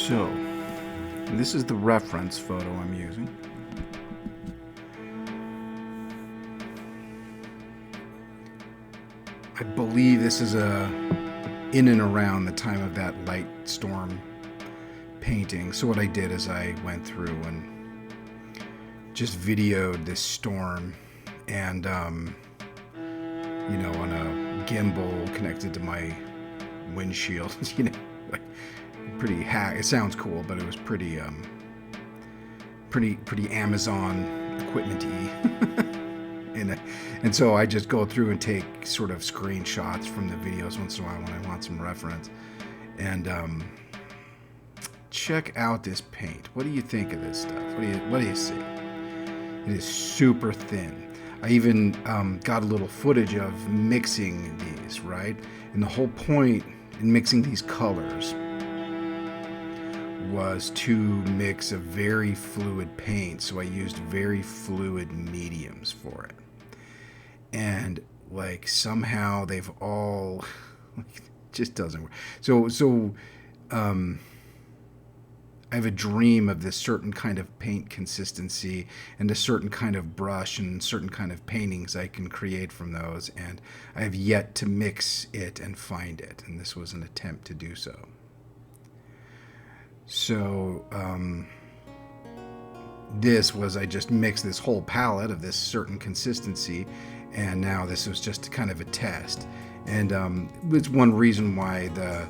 So, this is the reference photo I'm using. I believe this is in and around the time of that light storm painting. So what I did is I went through and just videoed this storm, and on a gimbal connected to my windshield. Like pretty hack. It sounds cool, but it was pretty Amazon equipment-y. And so I just go through and take sort of screenshots from the videos once in a while when I want some reference. And check out this paint. What do you think of this stuff? What do you see? It is super thin. I even got a little footage of mixing these, right? And the whole point in mixing these colors was to mix a very fluid paint, so I used very fluid mediums for it. And like somehow they've all just doesn't work. So I have a dream of this certain kind of paint consistency and a certain kind of brush and certain kind of paintings I can create from those, and I have yet to mix it and find it, and this was an attempt to do so. So this was, I just mixed this whole palette of this certain consistency, and now this was just kind of a test. And it's one reason why the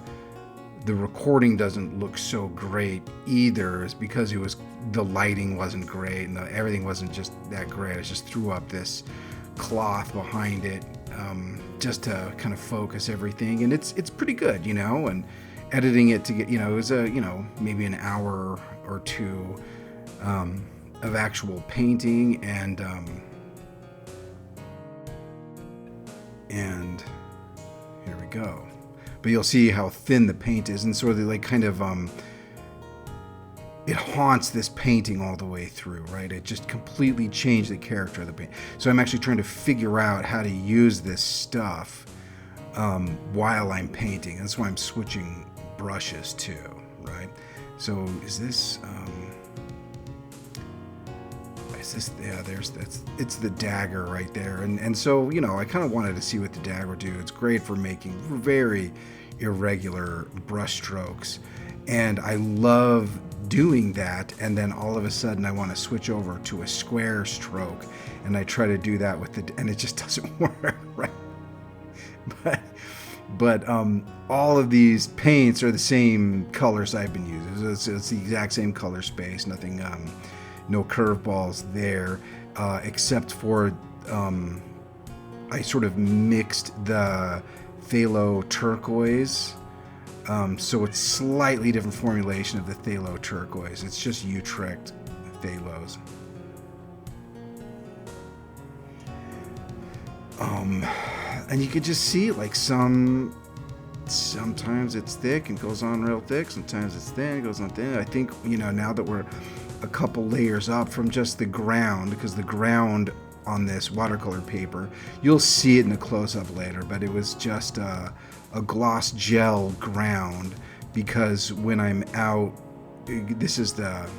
recording doesn't look so great either, is because the lighting wasn't great and everything wasn't just that great. I just threw up this cloth behind it just to kind of focus everything, and it's pretty good, and editing it to get, it was maybe an hour or two of actual painting, and here we go. But you'll see how thin the paint is, and sort of like kind of it haunts this painting all the way through, right? It just completely changed the character of the paint. So I'm actually trying to figure out how to use this stuff while I'm painting. That's why I'm switching brushes too, right? So is this it's the dagger right there, and so I kind of wanted to see what the dagger would do. It's great for making very irregular brush strokes, and I love doing that, and then all of a sudden I want to switch over to a square stroke, and I try to do that and it just doesn't work, right? But all of these paints are the same colors I've been using. It's the exact same color space, nothing, no curveballs there, except for I sort of mixed the Phthalo turquoise, so it's slightly different formulation of the Phthalo turquoise. It's just Utrecht Phthalos. And you could just see like sometimes it's thick and goes on real thick, sometimes it's thin, it goes on thin. I think, now that we're a couple layers up from just the ground, because the ground on this watercolor paper, you'll see it in the close-up later, but it was just a gloss gel ground, because when I'm out, this is the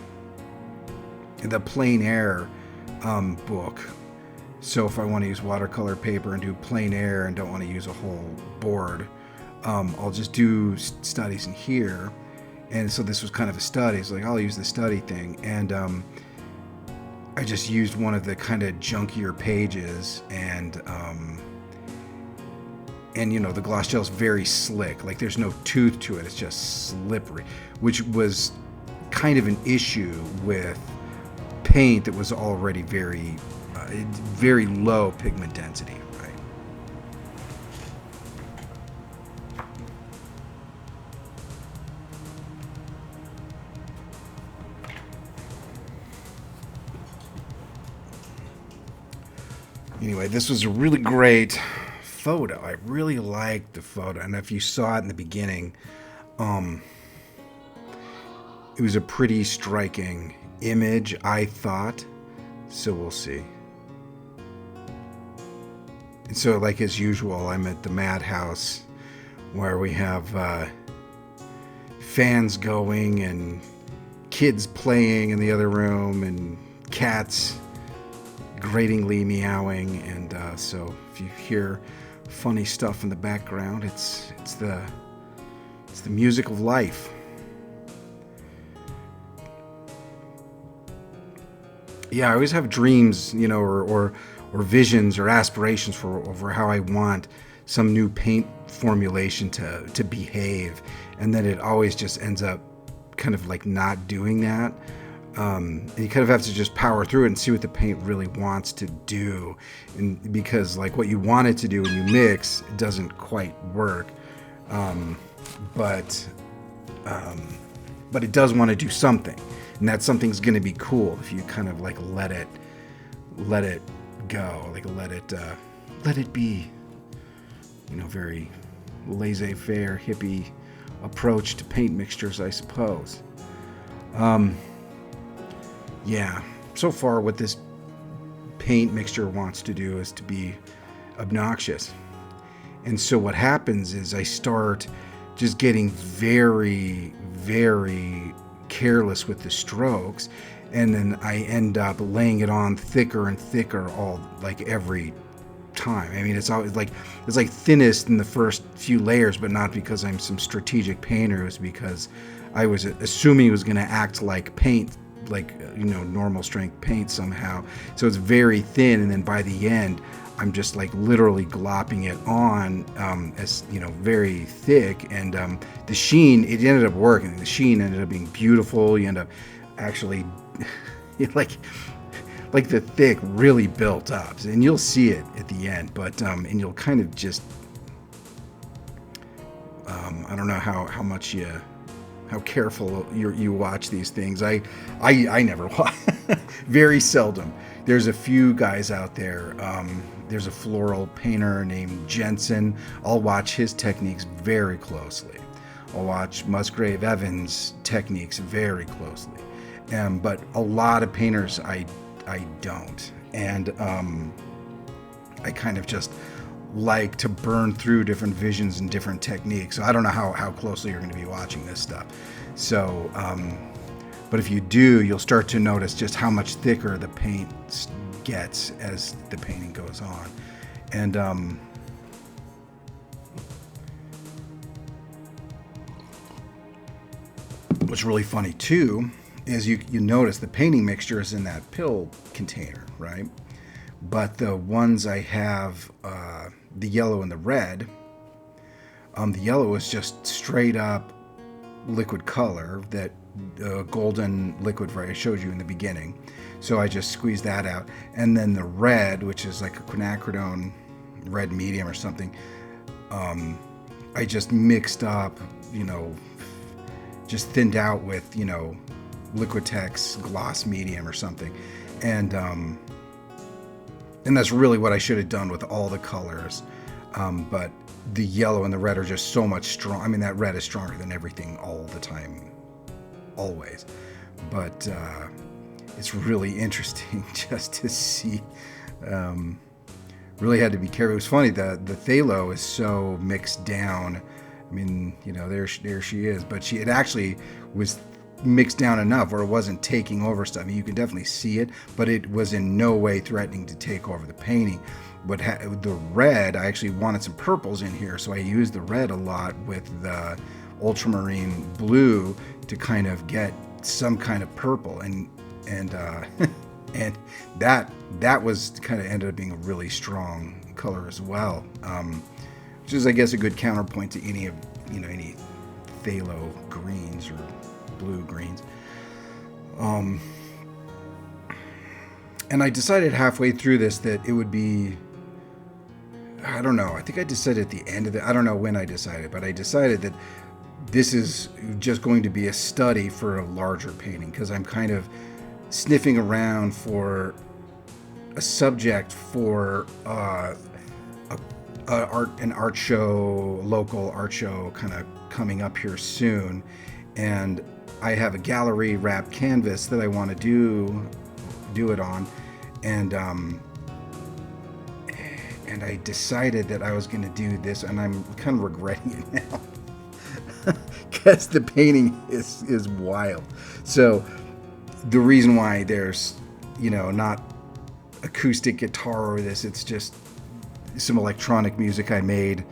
plein air book. So if I want to use watercolor paper and do plein air and don't want to use a whole board, I'll just do studies in here. And so this was kind of a study. It's like, I'll use the study thing. And I just used one of the kind of junkier pages, and the gloss gel is very slick. Like there's no tooth to it. It's just slippery, which was kind of an issue with paint that was already very low pigment density, right? Anyway, this was a really great photo. I really liked the photo, and if you saw it in the beginning, it was a pretty striking image, I thought. So we'll see. And so, like as usual, I'm at the madhouse where we have fans going and kids playing in the other room and cats gratingly meowing. And so if you hear funny stuff in the background, it's the music of life. Yeah, I always have dreams, or visions or aspirations for how I want some new paint formulation to behave, and then it always just ends up kind of like not doing that. And you kind of have to just power through it and see what the paint really wants to do, and because like what you want it to do when you mix, it doesn't quite work, but it does want to do something. And that something's going to be cool if you kind of like let it go, like let it be, very laissez-faire hippie approach to paint mixtures, I suppose. Yeah, so far what this paint mixture wants to do is to be obnoxious. And so what happens is I start just getting very, very careless with the strokes, and then I end up laying it on thicker and thicker every time. I mean, it's like thinnest in the first few layers, but not because I'm some strategic painter. It was because I was assuming it was going to act like paint, normal strength paint somehow. So it's very thin, and then by the end I'm just like literally glopping it on as very thick, and the sheen, it ended up working. The sheen ended up being beautiful. You end up actually like the thick really built up, and you'll see it at the end, but and you'll kind of just I don't know how careful you watch these things. I never watch. Very seldom. There's a few guys out there. There's a floral painter named Jensen. I'll watch his techniques very closely. I'll watch Musgrave Evans' techniques very closely. But a lot of painters I don't. And I kind of just like to burn through different visions and different techniques. So I don't know how closely you're going to be watching this stuff. So, but if you do, you'll start to notice just how much thicker the paint gets as the painting goes on. And what's really funny too is you notice the painting mixture is in that pill container, right? But the ones I have, the yellow and the red, the yellow is just straight up liquid color, that golden liquid I showed you in the beginning. So I just squeezed that out. And then the red, which is like a quinacridone red medium or something, I just mixed up, just thinned out with, Liquitex gloss medium or something. And that's really what I should have done with all the colors. But the yellow and the red are just so much strong. I mean, that red is stronger than everything all the time, always. But it's really interesting just to see. Really had to be careful. It was funny, the Phthalo is so mixed down. I mean, there she is. But it actually was mixed down enough where it wasn't taking over stuff. I mean, you can definitely see it, but it was in no way threatening to take over the painting. But the red, I actually wanted some purples in here, so I used the red a lot with the ultramarine blue to kind of get some kind of purple, and and that was kind of ended up being a really strong color as well, which is, I guess, a good counterpoint to any phthalo greens or blue greens. And I decided halfway through this that it would be, I don't know, I think I decided at the end of it, I don't know when I decided, but I decided that this is just going to be a study for a larger painting, because I'm kind of sniffing around for a subject for an art show, local art show kind of coming up here soon. And I have a gallery wrapped canvas that I want to do it on, and I decided that I was going to do this, and I'm kind of regretting it now. because the painting is wild. So the reason why there's, not acoustic guitar or this, it's just some electronic music I made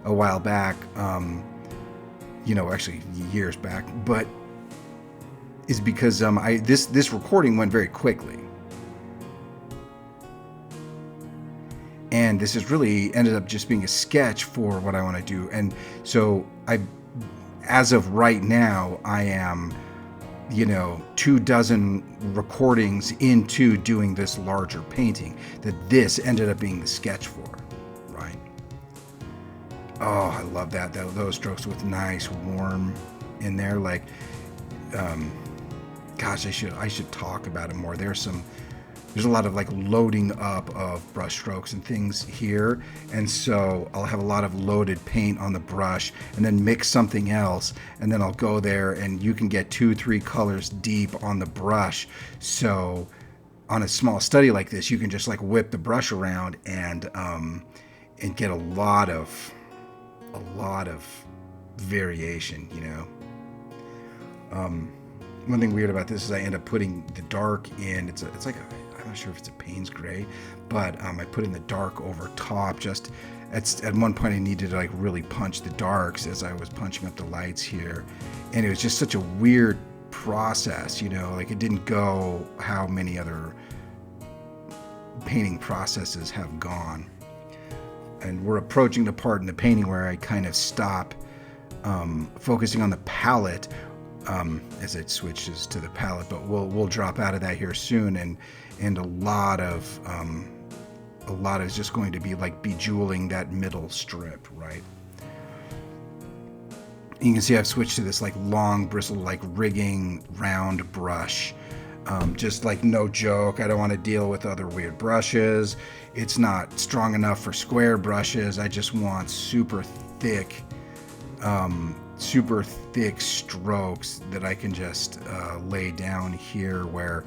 a while back, actually years back, but is because this recording went very quickly. And this has really ended up just being a sketch for what I want to do. And so as of right now, I am, 24 recordings into doing this larger painting that this ended up being the sketch for, right? Oh, I love that. Those strokes with nice warm in there. Like, gosh, I should talk about it more. There's a lot of like loading up of brush strokes and things here, and so I'll have a lot of loaded paint on the brush and then mix something else, and then I'll go there and you can get 2-3 colors deep on the brush. So on a small study like this, you can just like whip the brush around and get a lot of variation. One thing weird about this is I end up putting the dark in. It's like I'm not sure if it's a Paynes gray, but I put in the dark over top. Just at one point I needed to like really punch the darks as I was punching up the lights here, and it was just such a weird process. Like it didn't go how many other painting processes have gone. And we're approaching the part in the painting where I kind of stop focusing on the palette as it switches to the palette, but we'll drop out of that here soon, and a lot of is just going to be like bejeweling that middle strip, right? You can see I've switched to this like long bristle, like rigging round brush. Just like no joke, I don't want to deal with other weird brushes. It's not strong enough for square brushes. I just want super thick strokes that I can just lay down here, where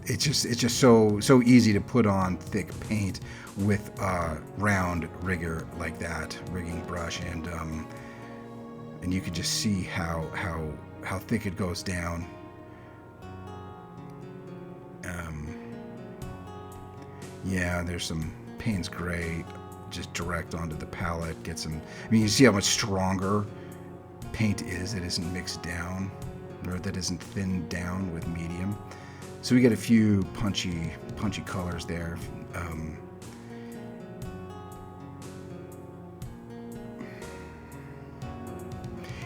it's just so easy to put on thick paint with a round rigger like that, rigging brush, and you can just see how thick it goes down. Yeah, there's some Paynes gray just direct onto the palette. Get some. I mean, you see how much stronger paint is that isn't mixed down, or that isn't thinned down with medium. So we get a few punchy colors there.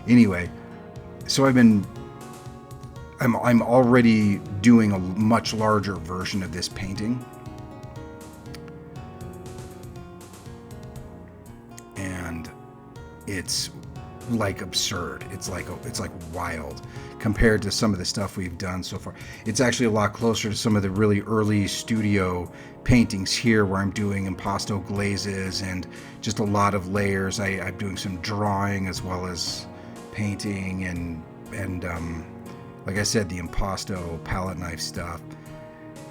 Anyway, so I'm already doing a much larger version of this painting. And it's like absurd. It's like wild compared to some of the stuff we've done so far. It's actually a lot closer to some of the really early studio paintings here, where I'm doing impasto glazes and just a lot of layers. I'm doing some drawing as well as painting, and like I said, the impasto palette knife stuff,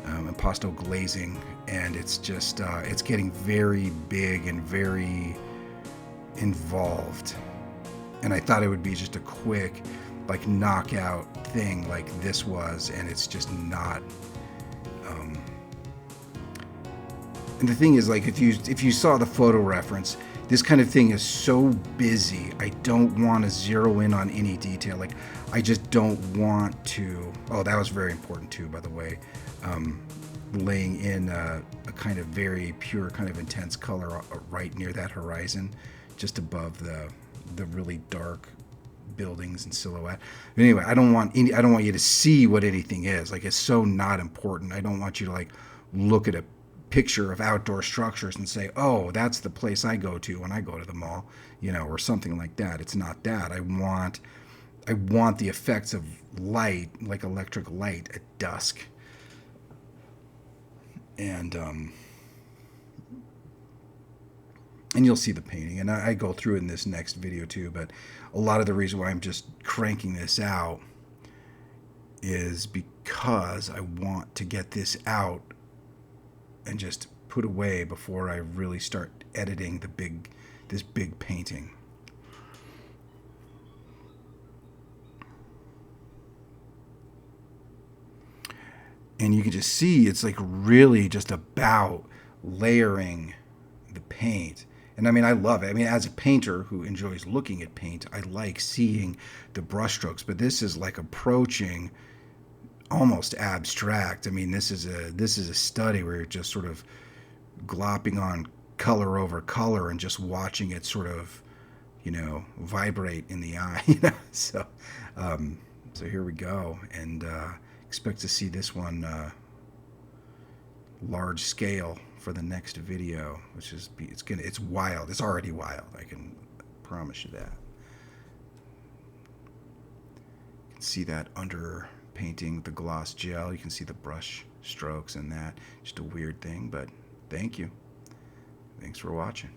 impasto glazing, and it's just it's getting very big and very involved. And I thought it would be just a quick like knockout thing like this was, and it's just not. And the thing is, like, if you saw the photo reference, this kind of thing is so busy. I don't want to zero in on any detail. Like, I just don't want to. Oh, that was very important too, by the way. Laying in a kind of very pure, kind of intense color right near that horizon, just above the really dark buildings and silhouette. But anyway, I don't want you to see what anything is. Like, it's so not important. I don't want you to like look at a picture of outdoor structures and say, oh, that's the place I go to when I go to the mall, or something like that. It's not that. I want the effects of light, like electric light at dusk. And you'll see the painting, and I go through it in this next video too, but a lot of the reason why I'm just cranking this out is because I want to get this out and just put away before I really start editing this big painting. And you can just see it's like really just about layering the paint. And I mean, I love it. I mean, as a painter who enjoys looking at paint, I like seeing the brushstrokes. But this is like approaching almost abstract. I mean, this is a study where you're just sort of glopping on color over color and just watching it sort of, vibrate in the eye. So here we go, and expect to see this one large scale for the next video, which is it's wild. It's already wild. I can promise you that. You can see that under painting with the gloss gel. You can see the brush strokes and that. Just a weird thing, but thank you. Thanks for watching.